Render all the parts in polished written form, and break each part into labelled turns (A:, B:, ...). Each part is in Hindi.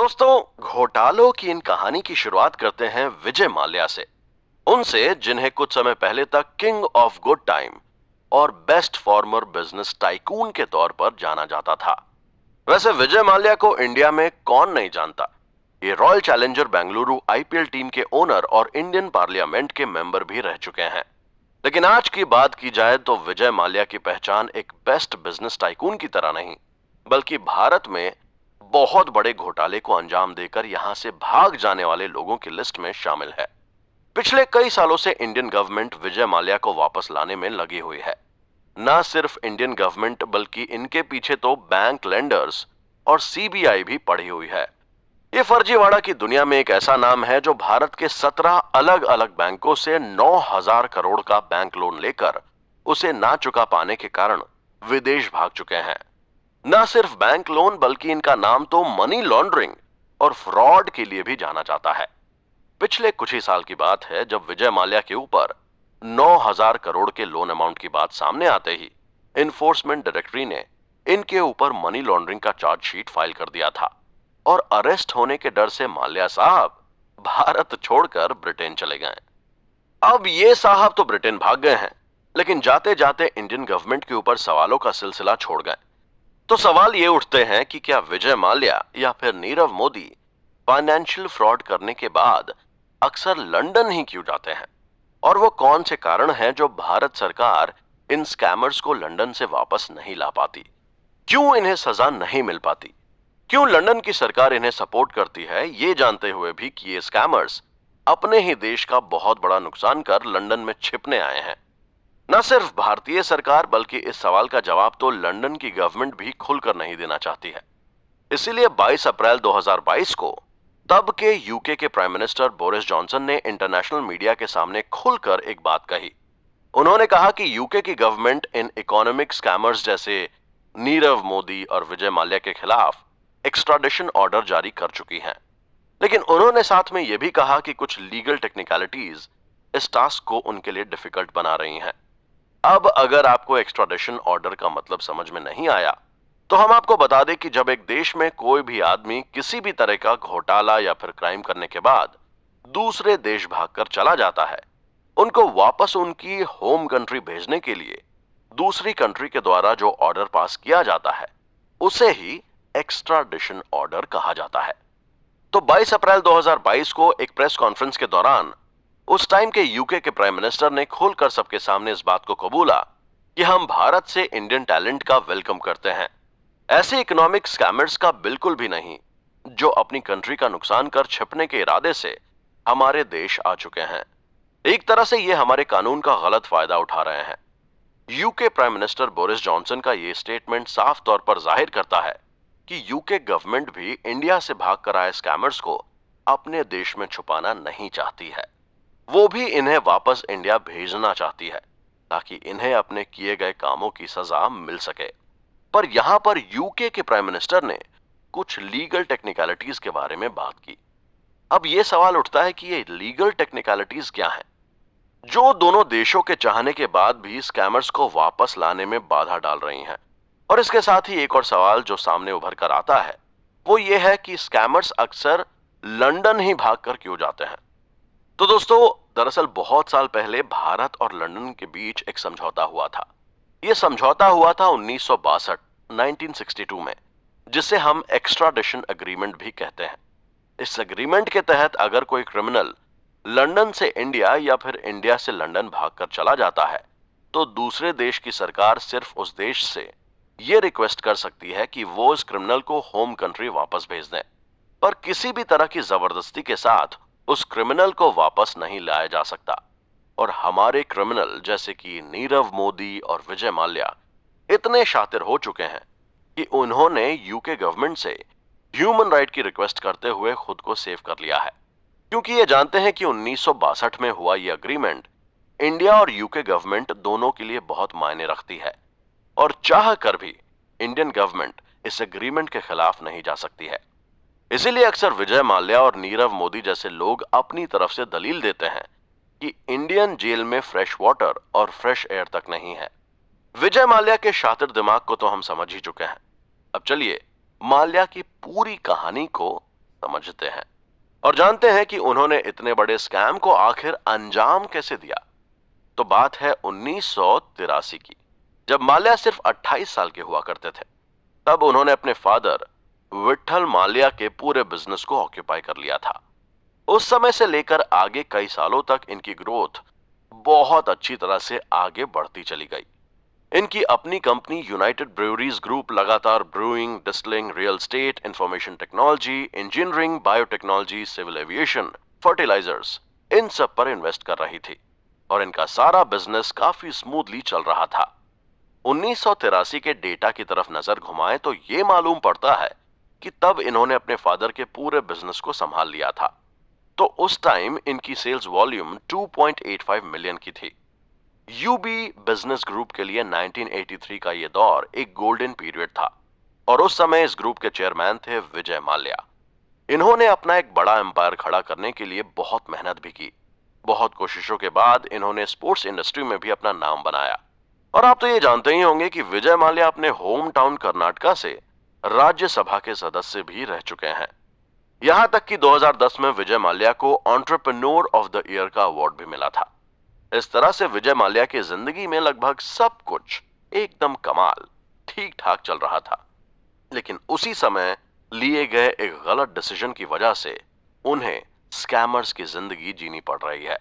A: दोस्तों, घोटालों की इन कहानी की शुरुआत करते हैं विजय माल्या से। उनसे जिन्हें कुछ समय पहले तक किंग ऑफ गुड टाइम और बेस्ट फॉर्मर बिजनेस टाइकून के तौर पर जाना जाता था। वैसे विजय माल्या को इंडिया में कौन नहीं जानता। ये royal challenger Bengaluru IPL team के ओनर और इंडियन पार्लियामेंट के मेंबर भी रह चुके हैं। लेकिन आज की बात की जाए तो विजय माल्या की पहचान एक बेस्ट बिजनेस टाइकून की तरह नहीं, बल्कि भारत में बहुत बड़े घोटाले को अंजाम देकर यहां से भाग जाने वाले लोगों की लिस्ट में शामिल है। पिछले कई सालों से इंडियन गवर्नमेंट विजय माल्या को वापस लाने में लगी हुई है। न सिर्फ इंडियन गवर्नमेंट बल्कि इनके पीछे तो बैंक लेंडर्स और सीबीआई भी पड़ी हुई है। ये फर्जीवाड़ा की दुनिया में एक ऐसा नाम है जो भारत के 17 अलग अलग बैंकों से 9,000 करोड़ का बैंक लोन लेकर उसे ना चुका पाने के कारण विदेश भाग चुके हैं। न सिर्फ बैंक लोन बल्कि इनका नाम तो मनी लॉन्ड्रिंग और फ्रॉड के लिए भी जाना जाता है। पिछले कुछ ही साल की बात है जब विजय माल्या के ऊपर 9,000 करोड़ के लोन अमाउंट की बात सामने आते ही इन्फोर्समेंट डायरेक्टरी ने इनके ऊपर मनी लॉन्ड्रिंग का चार्जशीट फाइल कर दिया था और अरेस्ट होने के डर से माल्या साहब भारत छोड़कर ब्रिटेन चले गए। अब ये साहब तो ब्रिटेन भाग गए हैं, लेकिन जाते जाते इंडियन गवर्नमेंट के ऊपर सवालों का सिलसिला छोड़ गए। तो सवाल ये उठते हैं कि क्या विजय माल्या या फिर नीरव मोदी फाइनेंशियल फ्रॉड करने के बाद अक्सर लंदन ही क्यों जाते हैं, और वो कौन से कारण हैं जो भारत सरकार इन स्कैमर्स को लंदन से वापस नहीं ला पाती? क्यों इन्हें सजा नहीं मिल पाती? क्यों लंदन की सरकार इन्हें सपोर्ट करती है, ये जानते हुए भी कि ये स्कैमर्स अपने ही देश का बहुत बड़ा नुकसान कर लंदन में छिपने आए हैं? न सिर्फ भारतीय सरकार बल्कि इस सवाल का जवाब तो लंदन की गवर्नमेंट भी खुलकर नहीं देना चाहती है। इसीलिए 22 अप्रैल 2022 को तब के यूके के प्राइम मिनिस्टर बोरिस जॉनसन ने इंटरनेशनल मीडिया के सामने खुलकर एक बात कही। उन्होंने कहा कि यूके की गवर्नमेंट इन इकोनॉमिक स्कैमर्स जैसे नीरव मोदी और विजय माल्या के खिलाफ एक्स्ट्राडिशन ऑर्डर जारी कर चुकी है। लेकिन उन्होंने साथ में यह भी कहा कि कुछ लीगल टेक्निकलिटीज इस टास्क को उनके लिए डिफिकल्ट बना रही हैं। अब अगर आपको एक्स्ट्राडिशन ऑर्डर का मतलब समझ में नहीं आया तो हम आपको बता दें कि जब एक देश में कोई भी आदमी किसी भी तरह का घोटाला या फिर क्राइम करने के बाद दूसरे देश भागकर चला जाता है, उनको वापस उनकी होम कंट्री भेजने के लिए दूसरी कंट्री के द्वारा जो ऑर्डर पास किया जाता है उसे ही एक्स्ट्राडिशन ऑर्डर कहा जाता है। तो 22 अप्रैल 2022 को एक प्रेस कॉन्फ्रेंस के दौरान उस टाइम के यूके के प्राइम मिनिस्टर ने खोलकर सबके सामने इस बात को कबूला कि हम भारत से इंडियन टैलेंट का वेलकम करते हैं, ऐसे इकोनॉमिक स्कैमर्स का बिल्कुल भी नहीं जो अपनी कंट्री का नुकसान कर छिपने के इरादे से हमारे देश आ चुके हैं। एक तरह से ये हमारे कानून का गलत फायदा उठा रहे हैं। UK prime minister Boris Johnson का ये स्टेटमेंट साफ तौर पर जाहिर करता है कि यूके गवर्नमेंट भी इंडिया से भागकर आए स्कैमर्स को अपने देश में छुपाना नहीं चाहती है। वो भी इन्हें वापस इंडिया भेजना चाहती है ताकि इन्हें अपने किए गए कामों की सजा मिल सके। पर यहां पर यूके के प्राइम मिनिस्टर ने कुछ लीगल टेक्निकलिटीज के बारे में बात की। अब यह सवाल उठता है कि ये लीगल टेक्निकलिटीज क्या हैं जो दोनों देशों के चाहने के बाद भी स्कैमर्स को वापस लाने में बाधा डाल रही हैं। और इसके साथ ही एक और सवाल जो सामने उभर कर आता है वो ये है कि स्कैमर्स अक्सर लंदन ही भागकर क्यों जाते हैं। तो दोस्तों, दरअसल बहुत साल पहले भारत और लंदन के बीच एक समझौता हुआ था। यह समझौता हुआ था 1962 में, जिसे हम एक्स्ट्राडिशन एग्रीमेंट भी कहते हैं। इस एग्रीमेंट के तहत अगर कोई क्रिमिनल लंदन से इंडिया या फिर इंडिया से लंदन भागकर चला जाता है तो दूसरे देश की सरकार सिर्फ उस देश से यह रिक्वेस्ट कर सकती है कि वो इस क्रिमिनल को होम कंट्री वापस भेज दें, पर किसी भी तरह की जबरदस्ती के साथ उस क्रिमिनल को वापस नहीं लाया जा सकता। और हमारे क्रिमिनल जैसे कि नीरव मोदी और विजय माल्या इतने शातिर हो चुके हैं कि उन्होंने यूके गवर्नमेंट से ह्यूमन राइट की रिक्वेस्ट करते हुए खुद को सेव कर लिया है, क्योंकि ये जानते हैं कि 1962 में हुआ ये अग्रीमेंट इंडिया और यूके गवर्नमेंट दोनों के लिए बहुत मायने रखती है और चाह कर भी इंडियन गवर्नमेंट इस एग्रीमेंट के खिलाफ नहीं जा सकती है। इसीलिए अक्सर विजय माल्या और नीरव मोदी जैसे लोग अपनी तरफ से दलील देते हैं कि इंडियन जेल में फ्रेश वाटर और फ्रेश एयर तक नहीं है। विजय माल्या के शातिर दिमाग को तो हम समझ ही चुके हैं। अब चलिए माल्या की पूरी कहानी को समझते हैं और जानते हैं कि उन्होंने इतने बड़े स्कैम को आखिर अंजाम कैसे दिया। तो बात है 1983 की, जब माल्या सिर्फ 28 साल के हुआ करते थे। तब उन्होंने अपने फादर विट्ठल माल्या के पूरे बिजनेस को ऑक्यूपाई कर लिया था। उस समय से लेकर आगे कई सालों तक इनकी ग्रोथ बहुत अच्छी तरह से आगे बढ़ती चली गई। इनकी अपनी कंपनी यूनाइटेड ब्रूअरीज ग्रुप लगातार brewing, distilling, real estate, information technology, engineering, biotechnology, civil aviation, fertilizers, इन सब पर इन्वेस्ट कर रही थी और इनका सारा बिजनेस काफी स्मूथली चल रहा था। 1983 के डेटा की तरफ नजर घुमाएं तो यह मालूम पड़ता है कि तब इन्होंने अपने फादर के पूरे बिजनेस को संभाल लिया था। तो उस टाइम इनकी सेल्स वॉल्यूम 2.85 मिलियन की थी। यूबी बिजनेस ग्रुप के लिए 1983 का यह दौर एक गोल्डन पीरियड था और उस समय इस ग्रुप के चेयरमैन थे विजय माल्या। इन्होंने अपना एक बड़ा एम्पायर खड़ा करने के लिए बहुत मेहनत भी की। बहुत कोशिशों के बाद इन्होंने स्पोर्ट्स इंडस्ट्री में भी अपना नाम बनाया। और आप तो ये जानते ही होंगे कि विजय माल्या अपने होम टाउन कर्नाटका से राज्यसभा के सदस्य भी रह चुके हैं। यहां तक कि 2010 में विजय माल्या को एंटरप्रेन्योर ऑफ द ईयर का अवार्ड भी मिला था। इस तरह से विजय माल्या की जिंदगी में लगभग सब कुछ एकदम कमाल, ठीक ठाक चल रहा था। लेकिन उसी समय लिए गए एक गलत डिसीजन की वजह से उन्हें स्कैमर्स की जिंदगी जीनी पड़ रही है।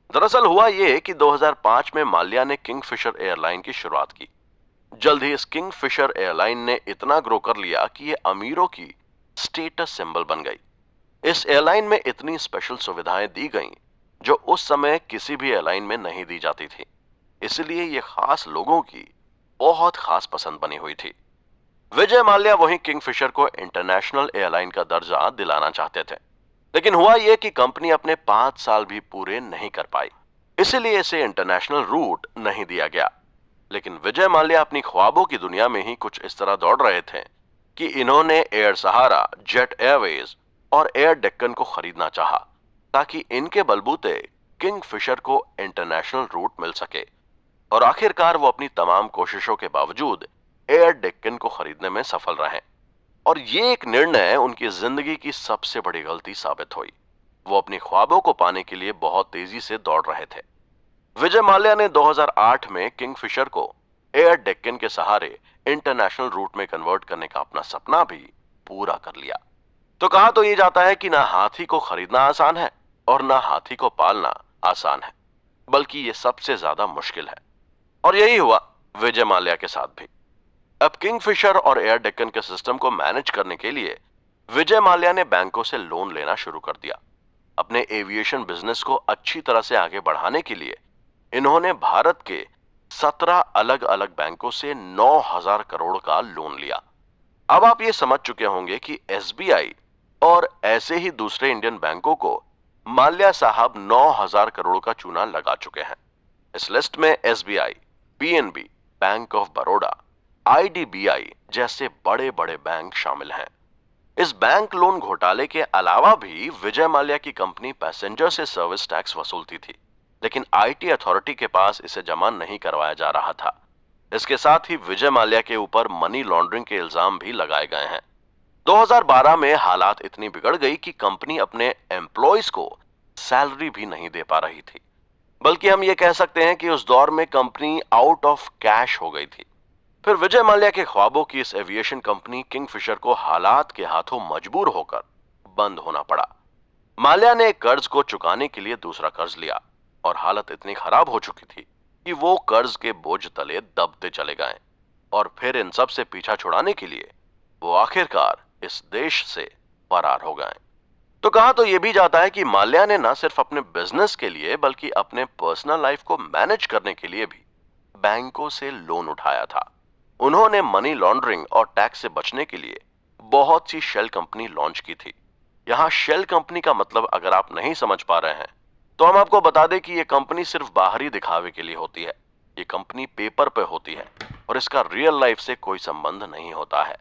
A: दरअसल हुआ यह कि 2005 में माल्या ने किंगफिशर एयरलाइन की शुरुआत की। जल्द ही इस किंगफिशर एयरलाइन ने इतना ग्रो कर लिया कि यह अमीरों की स्टेटस सिंबल बन गई। इस एयरलाइन में इतनी स्पेशल सुविधाएं दी गईं जो उस समय किसी भी एयरलाइन में नहीं दी जाती थी। इसलिए ये खास लोगों की बहुत खास पसंद बनी हुई थी। विजय माल्या वहीं किंगफिशर को इंटरनेशनल एयरलाइन का दर्जा दिलाना चाहते थे, लेकिन हुआ यह कि कंपनी अपने 5 साल भी पूरे नहीं कर पाई, इसलिए इसे इंटरनेशनल रूट नहीं दिया गया। लेकिन विजय माल्या अपनी ख्वाबों की दुनिया में ही कुछ इस तरह दौड़ रहे थे कि इन्होंने एयर सहारा, जेट एयरवेज और एयर डेक्कन को खरीदना चाहा ताकि इनके बलबूते किंगफिशर को इंटरनेशनल रूट मिल सके। और आखिरकार वो अपनी तमाम कोशिशों के बावजूद एयर डेक्कन को खरीदने में सफल रहे और ये एक निर्णय उनकी जिंदगी की सबसे बड़ी गलती साबित हुई। वो अपनी ख्वाबों को पाने के लिए बहुत तेजी से दौड़ रहे थे। विजय माल्या ने 2008 में किंगफिशर को एयर डेक्कन के सहारे इंटरनेशनल रूट में कन्वर्ट करने का अपना सपना भी पूरा कर लिया। तो कहा तो ये जाता है कि ना हाथी को खरीदना आसान है और ना हाथी को पालना आसान है, बल्कि ये सबसे ज्यादा मुश्किल है। और यही हुआ विजय माल्या के साथ भी। अब किंगफिशर और एयर डेक्कन के सिस्टम को मैनेज करने के लिए विजय माल्या ने बैंकों से लोन लेना शुरू कर दिया। अपने एविएशन बिजनेस को अच्छी तरह से आगे बढ़ाने के लिए इन्होंने भारत के 17 अलग अलग बैंकों से 9,000 करोड़ का लोन लिया। अब आप ये समझ चुके होंगे कि एसबीआई और ऐसे ही दूसरे इंडियन बैंकों को माल्या साहब 9,000 करोड़ का चूना लगा चुके हैं। इस लिस्ट में SBI, PNB, bank of Baroda, IDBI जैसे बड़े बड़े बैंक शामिल हैं। इस बैंक लोन घोटाले के अलावा भी विजय माल्या की कंपनी पैसेंजर से सर्विस टैक्स वसूलती थी, लेकिन आईटी अथॉरिटी के पास इसे जमा नहीं करवाया जा रहा था। इसके साथ ही विजय माल्या के ऊपर मनी लॉन्ड्रिंग के इल्जाम भी लगाए गए हैं। 2012 में हालात इतनी बिगड़ गई कि कंपनी अपने एम्प्लॉयज को सैलरी भी नहीं दे पा रही थी, बल्कि हम ये कह सकते हैं कि उस दौर में कंपनी आउट ऑफ कैश हो गई थी। फिर विजय माल्या के ख्वाबों की इस एविएशन कंपनी किंगफिशर को हालात के हाथों मजबूर होकर बंद होना पड़ा। माल्या ने कर्ज को चुकाने के लिए दूसरा कर्ज लिया और हालत इतनी खराब हो चुकी थी कि वो कर्ज के बोझ तले दबते चले गए। और फिर इन सब से पीछा छुड़ाने के लिए वो आखिरकार इस देश से फरार हो गए। तो कहा तो यह भी जाता है कि माल्या ने न सिर्फ अपने बिजनेस के लिए बल्कि अपने पर्सनल लाइफ को मैनेज करने के लिए भी बैंकों से लोन उठाया था। उन्होंने मनी लॉन्ड्रिंग और टैक्स से बचने के लिए बहुत सी शेल कंपनी लॉन्च की थी। यहां शेल कंपनी का मतलब अगर आप नहीं समझ पा रहे हैं तो हम आपको बता दें कि यह कंपनी सिर्फ बाहरी दिखावे के लिए होती है। ये कंपनी पेपर पे होती है और इसका रियल लाइफ से कोई संबंध नहीं होता है।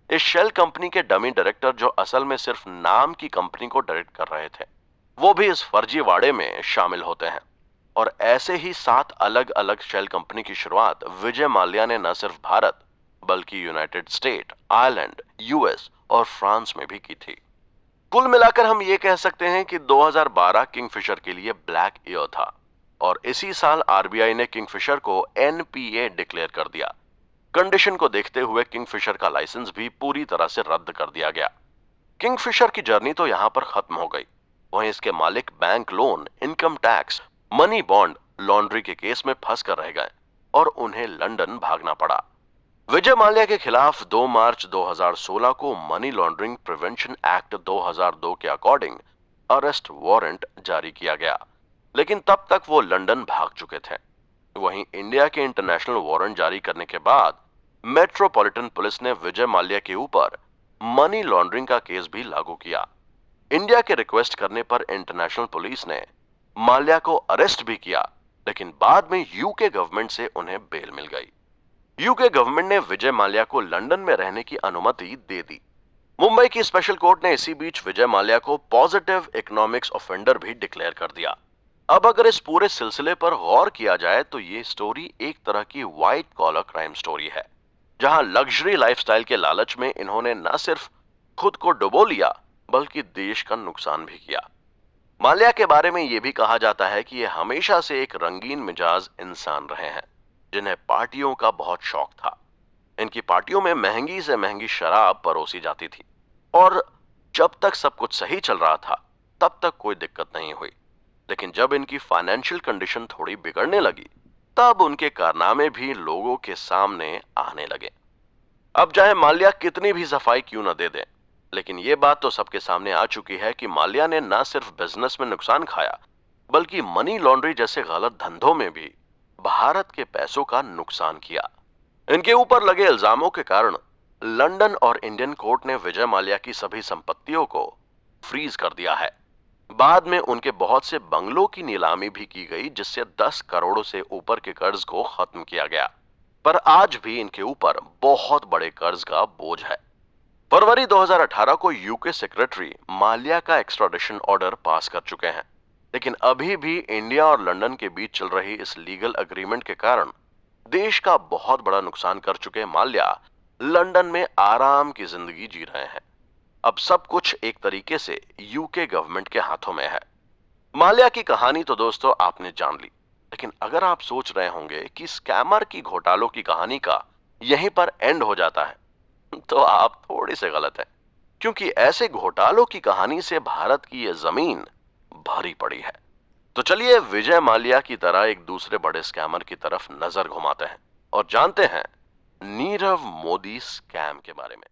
A: इस शेल कंपनी के डमी डायरेक्टर, जो असल में सिर्फ नाम की कंपनी को डायरेक्ट कर रहे थे, वो भी इस फर्जीवाड़े में शामिल होते हैं। और ऐसे ही 7 अलग अलग शेल कंपनी की शुरुआत विजय माल्या ने न सिर्फ भारत बल्कि यूनाइटेड स्टेट, आयरलैंड, यूएस और फ्रांस में भी की थी। कुल मिलाकर हम ये कह सकते हैं कि 2012 किंगफिशर के लिए ब्लैक ईयर था और इसी साल आरबीआई ने किंगफिशर को एनपीए डिक्लेयर कर दिया। कंडीशन को देखते हुए किंगफिशर का लाइसेंस भी पूरी तरह से रद्द कर दिया गया। किंगफिशर की जर्नी तो यहां पर खत्म हो गई, वहीं इसके मालिक bank loan, income tax, money bond laundry के केस में फंस कर रह गए और उन्हें लंदन भागना पड़ा। विजय माल्या के खिलाफ 2 मार्च 2016 को मनी लॉन्ड्रिंग प्रिवेंशन एक्ट 2002 के अकॉर्डिंग अरेस्ट वारंट जारी किया गया, लेकिन तब तक वो लंदन भाग चुके थे। वहीं इंडिया के इंटरनेशनल वारंट जारी करने के बाद मेट्रोपॉलिटन पुलिस ने विजय माल्या के ऊपर मनी लॉन्ड्रिंग का केस भी लागू किया। इंडिया के रिक्वेस्ट करने पर इंटरनेशनल पुलिस ने माल्या को अरेस्ट भी किया, लेकिन बाद में यूके गवर्नमेंट से उन्हें बेल मिल गई। यूके गवर्नमेंट ने विजय माल्या को लंदन में रहने की अनुमति दे दी। मुंबई की स्पेशल कोर्ट ने इसी बीच विजय माल्या को पॉजिटिव इकोनॉमिक्स ऑफेंडर भी डिक्लेयर कर दिया। अब अगर इस पूरे सिलसिले पर गौर किया जाए तो ये स्टोरी एक तरह की व्हाइट कॉलर क्राइम स्टोरी है, जहां लग्जरी लाइफस्टाइल के लालच में इन्होंने न सिर्फ खुद को डुबो लिया बल्कि देश का नुकसान भी किया। माल्या के बारे में यह भी कहा जाता है कि ये हमेशा से एक रंगीन मिजाज इंसान रहे हैं, जिन्हें पार्टियों का बहुत शौक था। इनकी पार्टियों में महंगी से महंगी शराब परोसी जाती थी और जब तक सब कुछ सही चल रहा था तब तक कोई दिक्कत नहीं हुई, लेकिन जब इनकी फाइनेंशियल कंडीशन थोड़ी बिगड़ने लगी तब उनके कारनामे भी लोगों के सामने आने लगे। अब चाहे माल्या कितनी भी सफाई क्यों न दे दे, लेकिन यह बात तो सबके सामने आ चुकी है कि माल्या ने न सिर्फ बिजनेस में नुकसान खाया बल्कि मनी लॉन्ड्री जैसे गलत धंधों में भी भारत के पैसों का नुकसान किया। इनके ऊपर लगे इल्जामों के कारण लंदन और इंडियन कोर्ट ने विजय माल्या की सभी संपत्तियों को फ्रीज कर दिया है। बाद में उनके बहुत से बंगलों की नीलामी भी की गई, जिससे 10 करोड़ से ऊपर के कर्ज को खत्म किया गया, पर आज भी इनके ऊपर बहुत बड़े कर्ज का बोझ है। फरवरी 2018 को यूके सेक्रेटरी माल्या का एक्स्ट्राडिशन ऑर्डर पास कर चुके हैं, लेकिन अभी भी इंडिया और लंदन के बीच चल रही इस लीगल एग्रीमेंट के कारण देश का बहुत बड़ा नुकसान कर चुके माल्या लंदन में आराम की जिंदगी जी रहे हैं। अब सब कुछ एक तरीके से यूके गवर्नमेंट के हाथों में है। माल्या की कहानी तो दोस्तों आपने जान ली, लेकिन अगर आप सोच रहे होंगे कि स्कैमर की घोटालों की कहानी का यहीं पर एंड हो जाता है, तो आप थोड़ी से गलत हैं, क्योंकि ऐसे घोटालों की कहानी से भारत की यह जमीन भरी पड़ी है। तो चलिए विजय माल्या की तरह एक दूसरे बड़े स्कैमर की तरफ नजर घुमाते हैं और जानते हैं नीरव मोदी स्कैम के बारे में।